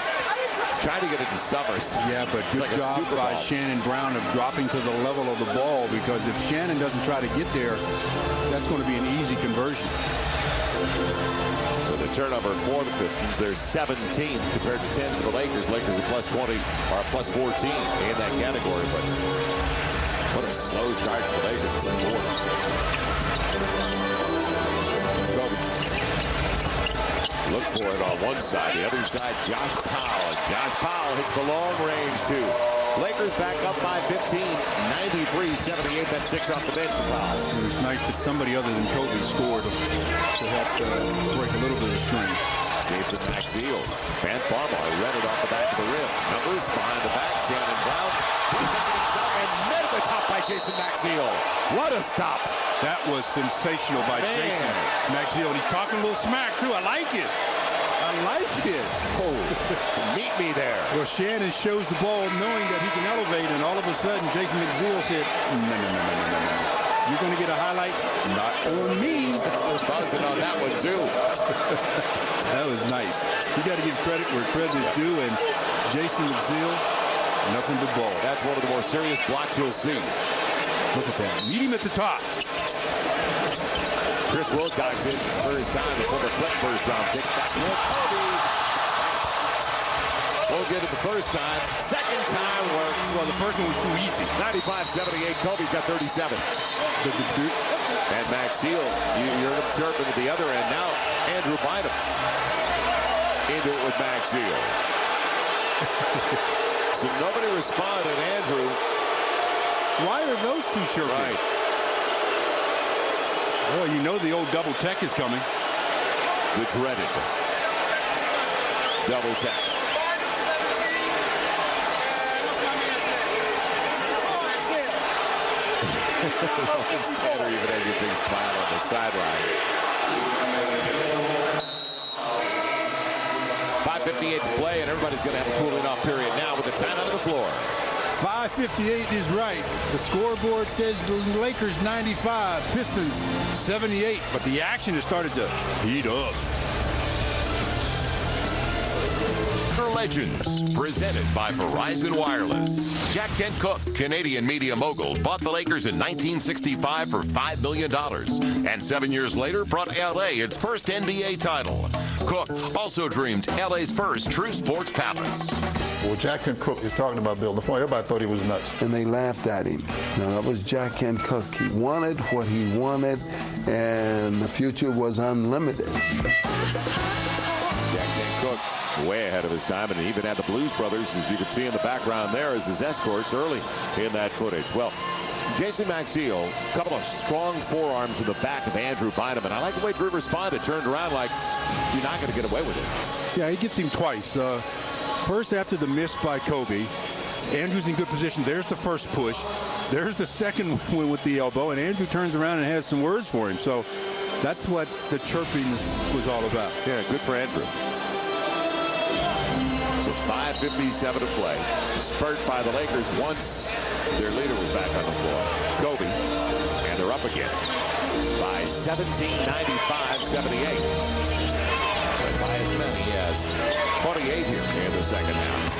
He's trying to get it to Summers. Yeah, but good job by Shannon Brown of dropping to the level of the ball, because if Shannon doesn't try to get there, that's going to be an easy conversion. So the turnover for the Pistons, they're 17 compared to 10 for the Lakers. Lakers are plus 20 or plus 14 in that category, but what a slow start for the Lakers with that board. Kobe. Look for it on one side. The other side, Josh Powell. And Josh Powell hits the long range, too. Lakers back up by 15, 93-78. That's 6 off the bench for Powell. It was nice that somebody other than Kobe scored to help break a little bit of strain. Jason Maxiel. Van Farmar read it off the back of the rim. Numbers behind the back. Shannon Brown. And met at the top by Jason Maxiel. What a stop. That was sensational by Jason Maxiel. And he's talking a little smack, too. I like it. I like it. Oh, meet me there. Well, Shannon shows the ball knowing that he can elevate, and all of a sudden, Jason Maxiel said, no. You're going to get a highlight? Not on me. Buzzing on that one, too. That was nice. You got to give credit where credit is due, and Jason Maxiel, nothing but ball. That's one of the more serious blocks you'll see. Look at that. Meet him at the top. Chris Wilcox in for his time, the former Clip first-round pick. Back to Kobe. Won't get it the first time. Second time works. Well, the first one was too easy. 95-78. Kobe's got 37. And Maxiel, you heard him chirping at the other end. Now Andrew Bynum into it with Maxiel. So nobody responded. Andrew. Why are those two chirping? Right. Well, you know the old double tech is coming. The dreaded double tech. Tanner even has your big smile on the sideline. 5:58 to play, and everybody's going to have a cooling off period now with the timeout on the floor. 5:58 is right. The scoreboard says the Lakers 95, Pistons 78, but the action has started to heat up. Legends, presented by Verizon Wireless. Jack Kent Cook, Canadian media mogul, bought the Lakers in 1965 for $5 million. And 7 years later, brought L.A. its first NBA title. Cook also dreamed L.A.'s first true sports palace. Well, Jack Kent Cook is talking about building the point. Everybody thought he was nuts. And they laughed at him. Now, that was Jack Kent Cook. He wanted what he wanted, and the future was unlimited. Jack Kent Cook, way ahead of his time, and he even had the Blues Brothers, as you can see in the background there, as his escorts early in that footage. Well, Jason Maxiel, a couple of strong forearms in the back of Andrew Bynum, and I like the way Drew responded, turned around like, you're not going to get away with it. Yeah, he gets him twice. First, after the miss by Kobe, Andrew's in good position. There's the first push. There's the second one with the elbow, and Andrew turns around and has some words for him. So that's what the chirping was all about. Yeah, good for Andrew. So 5:57 to play. Spurt by the Lakers once their leader was back on the floor. Kobe. And they're up again by 17, 95-78. But by as many as 28 here in the second half.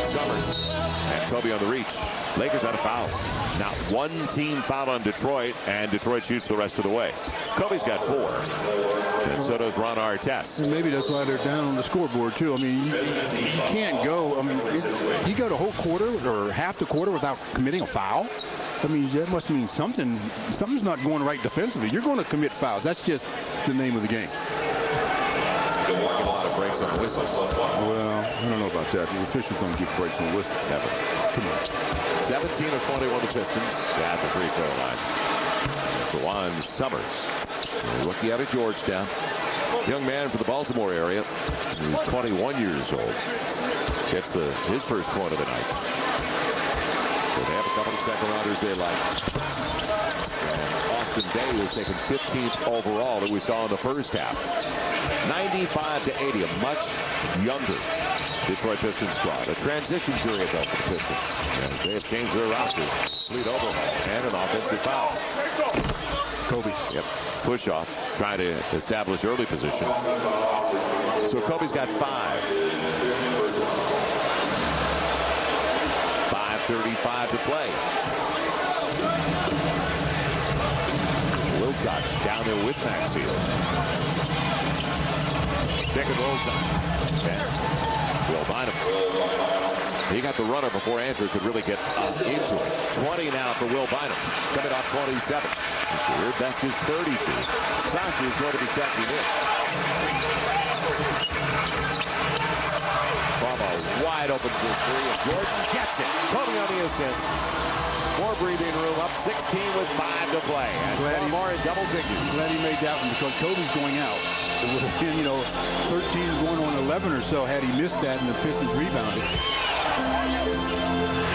Summers And Kobe on the reach. Lakers out of fouls. Not one team fouled on Detroit, and Detroit shoots the rest of the way. Kobe's got 4. And so does Ron Artest. And maybe that's why they're down on the scoreboard, too. I mean, you can't go. I mean, you go the whole quarter or half the quarter without committing a foul. I mean, that must mean something's not going right defensively. You're going to commit fouls. That's just the name of the game. Getting a lot of breaks on whistles. Well, I don't know about that. The officials don't give breaks on whistles. Never. Come on. 17 of 21 the Pistons at the free throw line. For Juan Summers, a rookie out of Georgetown. Young man from the Baltimore area. He's 21 years old. Gets his first point of the night. So they have a couple of second rounders they like. And Austin Day was taken 15th overall that we saw in the first half. 95-80, a much younger Detroit Pistons squad. A transition period, though, for the Pistons. And they have changed their roster. Complete overhaul and an offensive foul. Kobe. Yep. Push off, trying to establish early position. So Kobe's got 5. 5:35 to play. Wilcox down there with Maxfield. Pick and roll time. And Will Bynum. He got the runner before Andrew could really get into it. 20 now for Will Bynum. Coming off 27. His career best is 32. Sashi is going to be checking in. Farmer wide open for 3, and Jordan gets it. Kobe on the assist. More breathing room, up 16 with 5 to play. And Farmer in double digits. Glad he made that one because Kobe's going out. It would have been, 13 going on 11 or so had he missed that and the Pistons rebounded.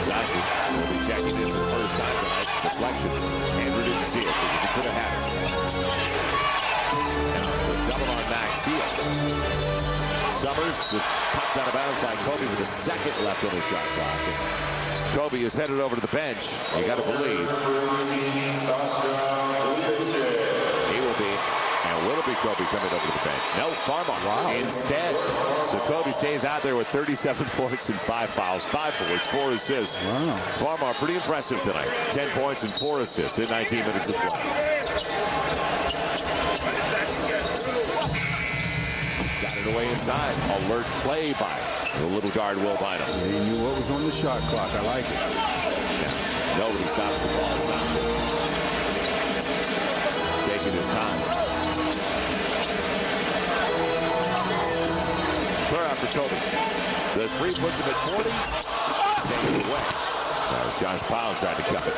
Sashi will be checking in for the first time tonight. Deflection. Andrew didn't see it because he could have had it. And the double on Maxfield. Summers was popped out of bounds by Kobe with a second left on the shot clock. Kobe is headed over to the bench. You got to believe he will be. And will it be Kobe coming over to the bench? No, Farmer instead. So Kobe stays out there with 37 points and 5 fouls, 5 points, 4 assists. Wow. Farmer pretty impressive tonight. 10 points and 4 assists in 19 minutes of play. Got it away in time. Alert play by the little guard Will Bynum. Yeah, he knew what was on the shot clock. I like it. Yeah. Nobody stops the ball. Taking his time. Clear out for Kobe. The 3 puts him at 40. Taking it away. That was Josh Powell tried to cut it.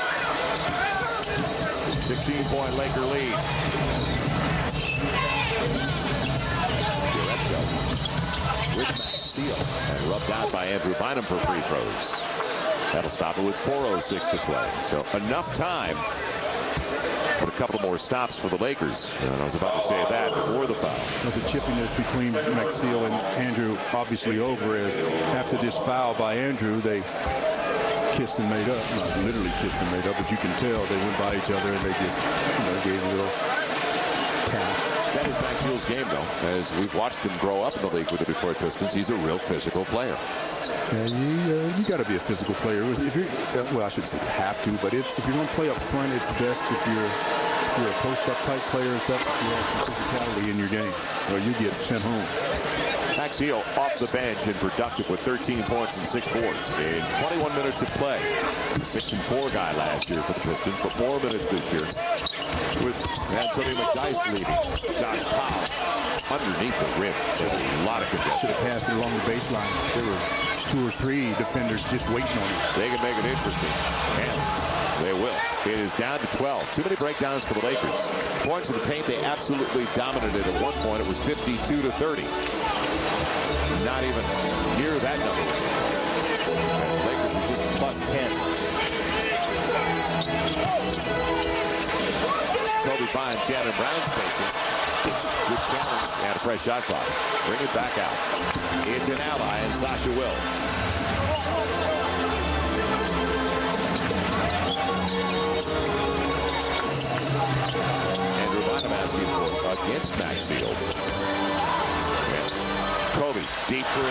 16-point Laker lead. With Maxfield. And rubbed out by Andrew Bynum for free throws. That'll stop it with 4:06 to play. So enough time. But a couple more stops for the Lakers. And I was about to say that before the foul. The chippiness between Maxfield and Andrew obviously over as after this foul by Andrew, they kissed and made up. Not literally kissed and made up, but you can tell they went by each other and they just, gave a little tap. That is Maxfield's game, though. As we've watched him grow up in the league with the Detroit Pistons, he's a real physical player. Yeah, you got to be a physical player. If you're, well, I shouldn't say you have to, but if you're going to play up front, it's best if you're a post-up type player and stuff. You have some physicality in your game, or you get sent home. Maxfield off the bench and productive with 13 points and 6 boards in 21 minutes of play. The 6-4 guy last year for the Pistons, but 4 minutes this year with Anthony McDyess leading. Josh Powell underneath the rim. A lot of congestion. Should have passed it along the baseline. There were 2 or 3 defenders just waiting on it. They can make it interesting. And they will. It is down to 12. Too many breakdowns for the Lakers. Points in the paint, they absolutely dominated. At one point, it was 52-30. Not even near that number. And the Lakers are just plus 10. Kobe finds Shannon Brown spacing. Good challenge and a fresh shot clock. Bring it back out. It's an ally and Sasha Will. Andrew Bynum asking for against Maxfield. Kobe, deep 3.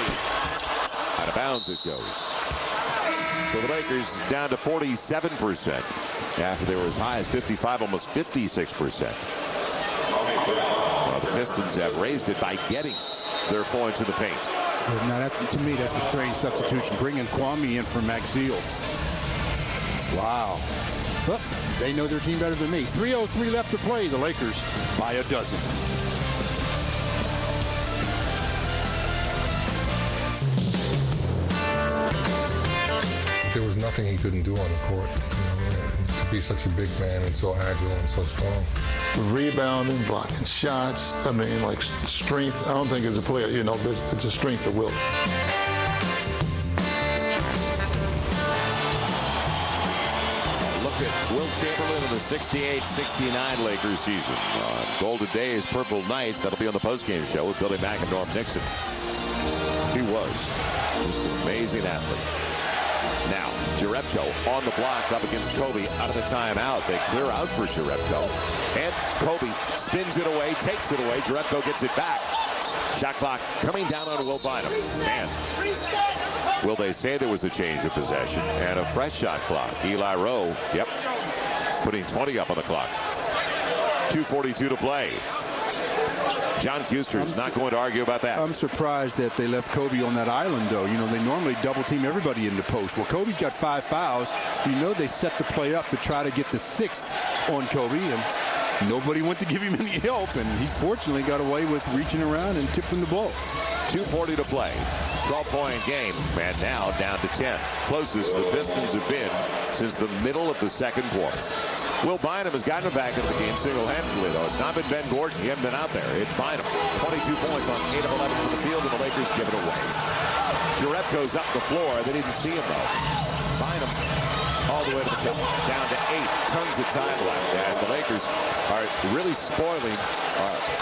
Out of bounds it goes. So the Lakers down to 47% after they were as high as 55, almost 56%. Well, the Pistons have raised it by getting their points in the paint. Now, to me, that's a strange substitution. Bringing Kwame in for Maxfield. Wow. Well, they know their team better than me. 3:03 left to play. The Lakers by a dozen. There was nothing he couldn't do on the court. To be such a big man and so agile and so strong. Rebounding, blocking shots. I mean, like strength. I don't think as a player, but it's a strength of will. Look at Will Chamberlain in the 68-69 Lakers season. Golden Days, Purple Knights. That'll be on the postgame show with Billy Mack and Norm Nixon. He was just an amazing athlete. Now, Jerebko on the block up against Kobe out of the timeout. They clear out for Jerebko. And Kobe spins it away, takes it away. Jerebko gets it back. Shot clock coming down on Will Bynum. Man, will they say there was a change of possession and a fresh shot clock? Eli Rowe, putting 20 up on the clock. 2:42 to play. John Kuster is not going to argue about that. I'm surprised that they left Kobe on that island, though. They normally double team everybody in the post. Well, Kobe's got 5 fouls. They set the play up to try to get the 6th on Kobe, and nobody went to give him any help, and he fortunately got away with reaching around and tipping the ball. 2:40 to play. 12-point game, and now down to 10. Closest the Pistons have been since the middle of the second quarter. Will Bynum has gotten him back into the game single-handedly, though. It's not been Ben Gordon. He hasn't been out there. It's Bynum. 22 points on 8 of 11 from the field, and the Lakers give it away. Jerebko's up the floor. They didn't see him, though. Bynum all the way to the cup. Down to 8. Tons of time left as the Lakers are really spoiling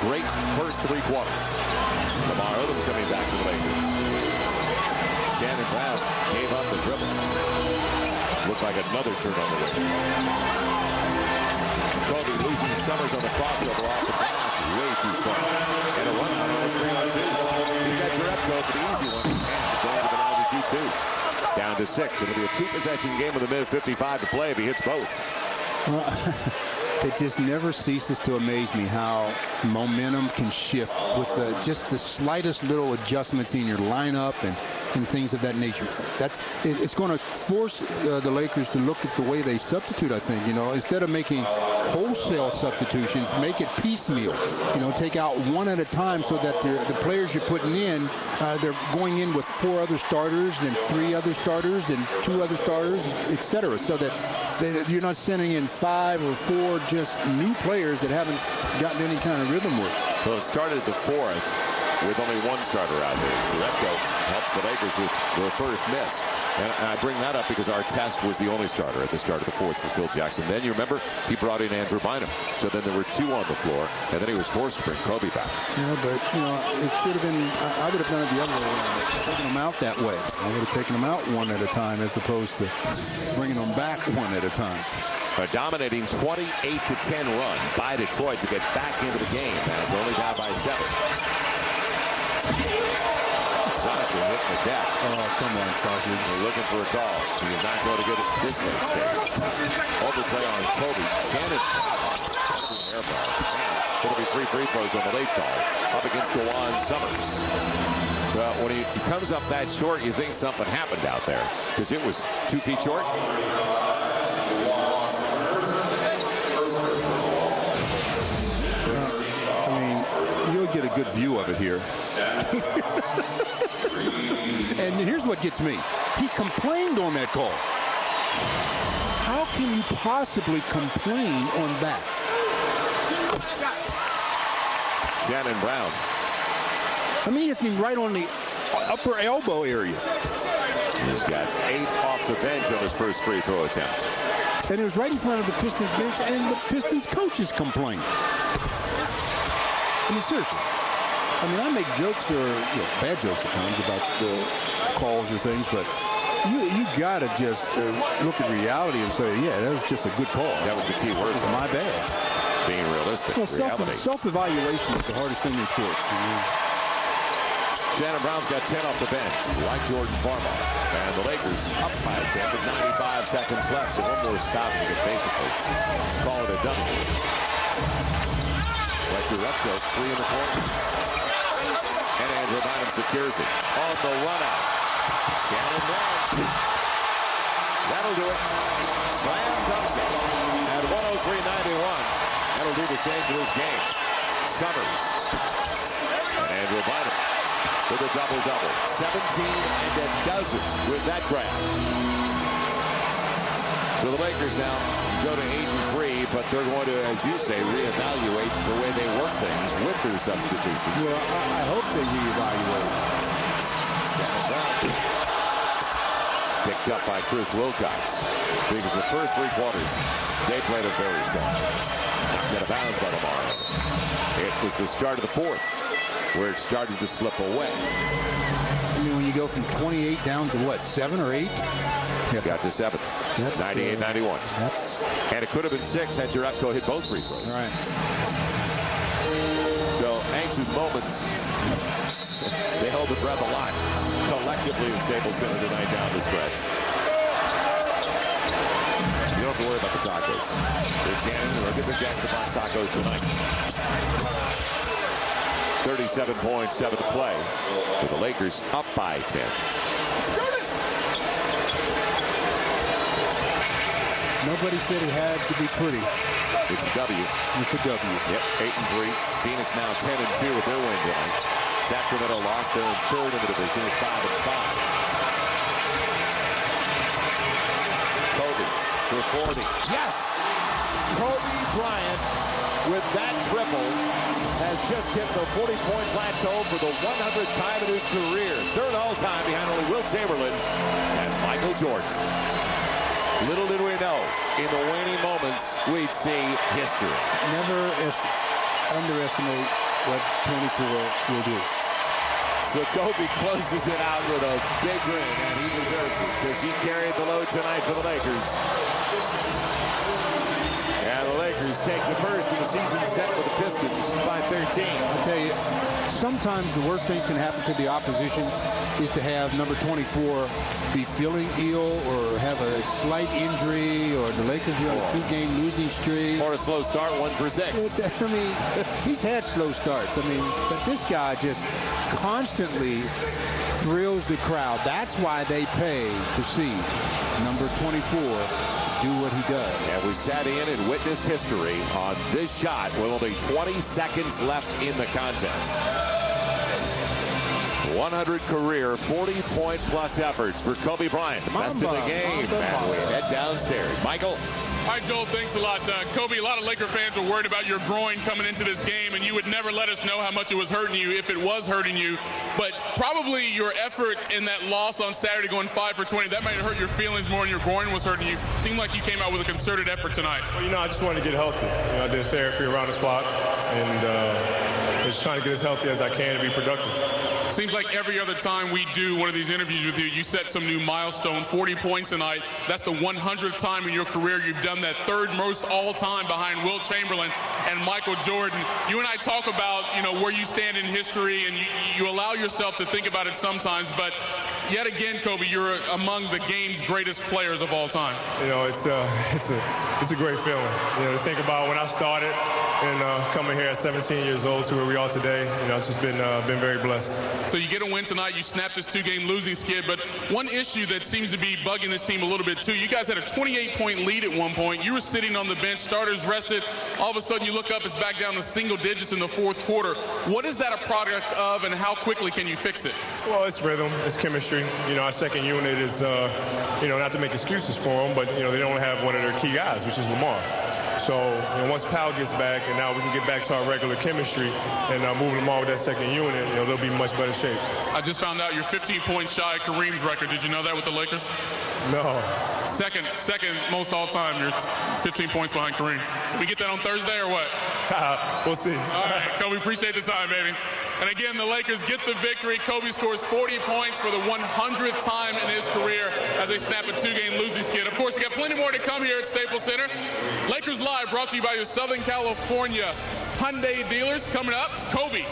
great first 3 quarters. Lamar Odom coming back to the Lakers. Shannon Brown gave up the dribble. Looked like another turn on the wing. Kobe losing Summers on the crossover off the glass. Way too strong. And a run out on the 3-on-2. He's got Jerebko for the easy one. And going to the line to shoot 2. Down to 6. It'll be a 2-possession game with a minute 55 to play if he hits both. It just never ceases to amaze me how momentum can shift with just the slightest little adjustments in your lineup and things of that nature. It's going to force the Lakers to look at the way they substitute, I think. Instead of making wholesale substitutions, make it piecemeal. Take out one at a time so that the players you're putting in, they're going in with 4 other starters, then 3 other starters, then 2 other starters, etc. So that you're not sending in 5 or 4 just new players that haven't gotten any kind of rhythm work. Well, it started the 4th with only 1 starter out there. Jerebko helps the Lakers with their first miss. And I bring that up because our test was the only starter at the start of the 4th for Phil Jackson. Then you remember he brought in Andrew Bynum. So then there were 2 on the floor, and then he was forced to bring Kobe back. Yeah, but it should have been. I would have done it the other way around. Taking them out that way. I would have taken them out 1 at a time as opposed to bringing them back 1 at a time. A dominating 28-10 run by Detroit to get back into the game. As they're only down by 7. Sasha hitting the deck. Oh, come on, Sasha. They're looking for a call. He is not going to get it this late stage. Overplay on Kobe. Shannon. It'll be 3 free throws on the late call. Up against DeJuan Summers. Well, when he comes up that short, you think something happened out there. Because it was 2 feet short. You'll get a good view of it here. And here's what gets me. He complained on that call. How can you possibly complain on that? Shannon Brown. I mean, it's right on the upper elbow area. He's got 8 off the bench on his first free throw attempt. And it was right in front of the Pistons bench, and the Pistons coaches complained. I mean, seriously. I mean, I make jokes or bad jokes at times about the calls or things, but you got to just look at reality and say, yeah, that was just a good call. That was the key word. It was my bad. Being realistic. Well, self-evaluation is the hardest thing in sports. Shannon Brown's got 10 off the bench, like Jordan Farmer. And the Lakers up by 10 with 95 seconds left. So one more stop and you can basically call it a done. Fletcher up to 3 in the corner. And Andrew Bynum secures it. On the run out. Shannon Brown. That'll do it. Slam dunks it at 103.91. That'll do the same to this game. Summers. And Andrew Bynum with a double-double. 17 and a dozen with that grab. So the Lakers now go to 8-3, but they're going to, as you say, reevaluate the way they work things with their substitutions. Well, I hope they reevaluate. Shannon Brown picked up by Chris Wilcox. Because the first 3 quarters, they played a very strong. Got a bounce by Lamar. It was the start of the 4th where it started to slip away. I mean, when you go from 28 down to what, 7 or 8? Yeah. Got to 7. 98-91. And it could have been 6 had Jerebko hit both free throws. Right. So anxious moments. They held their breath a lot collectively in Staples Center tonight down the stretch. You don't have to worry about the tacos. They're chanting, we'll get the Jack in the Box tacos tonight. 37.7 to play with the Lakers up by 10. Nobody said it had to be pretty. It's a W. It's a W. Yep, 8-3. Phoenix now 10-2 with their win tonight. Sacramento lost. They're in 3rd in the division at 5-5. Kobe for 40. Yes! Kobe Bryant with that triple has just hit the 40-point plateau for the 100th time in his career. 3rd all-time behind only Wilt Chamberlain and Michael Jordan. Little did we know, in the waning moments, we'd see history. Never underestimate what 24 will do. So Kobe closes it out with a big grin, and he deserves it because he carried the load tonight for the Lakers. And the Lakers take the first of the season set with the Pistons by 13. I'll tell you, sometimes the worst thing can happen to the opposition is to have number 24 be feeling ill or have a slight injury, or the Lakers are on a 2-game losing streak. Or a slow start, 1 for 6. I mean, he's had slow starts. I mean, but this guy just constantly thrills the crowd. That's why they pay to see number 24 do what he does. And we sat in and witnessed history on this shot with only 20 seconds left in the contest. 100 career 40-point plus efforts for Kobe Bryant. Best in the game. And we head downstairs. Michael. All right, Joel, thanks a lot. Kobe, a lot of Laker fans were worried about your groin coming into this game, and you would never let us know how much it was hurting you if it was hurting you. But probably your effort in that loss on Saturday going 5 for 20, that might have hurt your feelings more than your groin was hurting you. Seemed like you came out with a concerted effort tonight. Well, I just wanted to get healthy. I did therapy around the clock, and just trying to get as healthy as I can to be productive. Seems like every other time we do one of these interviews with you, you set some new milestone, 40 points tonight. That's the 100th time in your career you've done that, 3rd most all-time behind Wilt Chamberlain and Michael Jordan. You and I talk about, where you stand in history, and you allow yourself to think about it sometimes, but yet again, Kobe, you're among the game's greatest players of all time. It's a great feeling. To think about when I started and coming here at 17 years old to where we are today. It's just been very blessed. So you get a win tonight. You snap this 2-game losing skid. But one issue that seems to be bugging this team a little bit too. You guys had a 28-point lead at one point. You were sitting on the bench, starters rested. All of a sudden, you look up, it's back down to single digits in the 4th quarter. What is that a product of, and how quickly can you fix it? Well, it's rhythm, it's chemistry. Our second unit is, not to make excuses for them, but, they don't have one of their key guys, which is Lamar. So once Powell gets back, and now we can get back to our regular chemistry and moving Lamar with that second unit, they'll be in much better shape. I just found out you're 15 points shy of Kareem's record. Did you know that with the Lakers? No. Second most all-time. You're 15 points behind Kareem. We get that on Thursday or what? We'll see. All right, Kobe, appreciate the time, baby. And again, the Lakers get the victory. Kobe scores 40 points for the 100th time in his career as they snap a 2-game losing skid. Of course, we got plenty more to come here at Staples Center. Lakers Live brought to you by your Southern California Hyundai dealers. Coming up, Kobe.